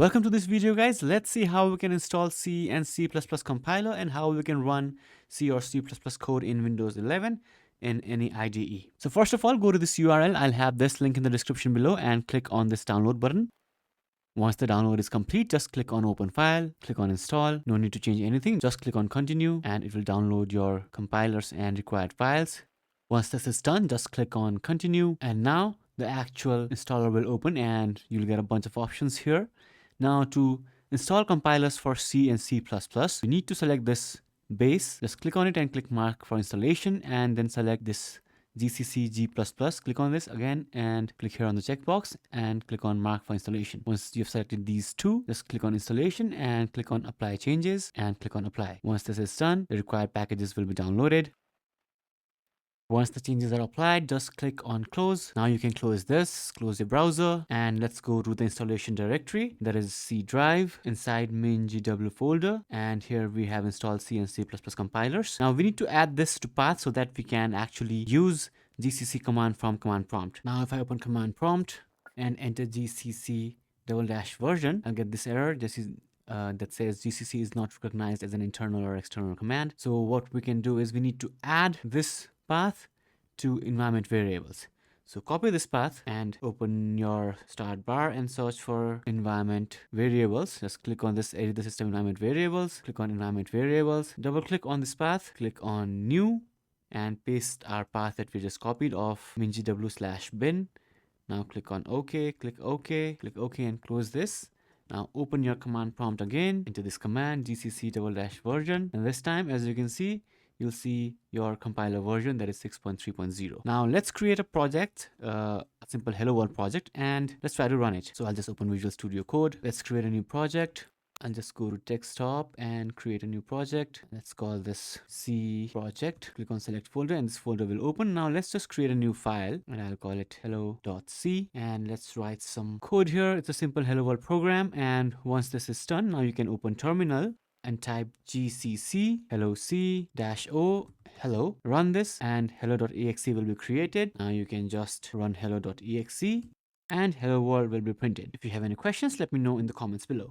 Welcome to this video, guys. Let's see how we can install C and C++ compiler and how we can run C or C++ code in Windows 11 in any IDE. So first of all, go to this URL. I'll have this link in the description below and click on this download button. Once the download is complete, just click on open file, click on install. No need to change anything. Just click on continue and it will download your compilers and required files. Once this is done, just click on continue and now the actual installer will open and you'll get a bunch of options here. Now to install compilers for C and C++, you need to select this base. Just click on it and click mark for installation and then select this GCC G++. Click on this again and click here on the checkbox and click on mark for installation. Once you've selected these two, just click on installation and click on apply changes and click on apply. Once this is done, the required packages will be downloaded. Once the changes are applied, just click on close. Now you can close this, close your browser, and let's go to the installation directory. That is C drive inside MinGW folder. And here we have installed C and C++ compilers. Now we need to add this to path so that we can actually use GCC command from command prompt. Now if I open command prompt and enter GCC --version, I'll get this error. This is that says GCC is not recognized as an internal or external command. So what we can do is we need to add this path to environment variables. So copy this path and open your start bar and search for environment variables. Just click on this edit the system environment variables, click on environment variables, double click on this path, click on new and paste our path that we just copied of mingw/bin. Now click on OK, click OK and close this. Now open your command prompt again into this command GCC --version, and this time, as you can see, you'll see your compiler version, that is 6.3.0. Now let's create a project, a simple hello world project, and let's try to run it. So I'll just open Visual Studio Code. Let's create a new project. I'll just go to desktop and create a new project. Let's call this C project. Click on select folder and this folder will open. Now let's just create a new file and I'll call it hello.c and let's write some code here. It's a simple hello world program, and once this is done, now you can open terminal and type gcc hello c -o hello, run this and hello.exe will be created. Now you can just run hello.exe and hello world will be printed. If you have any questions, let me know in the comments below.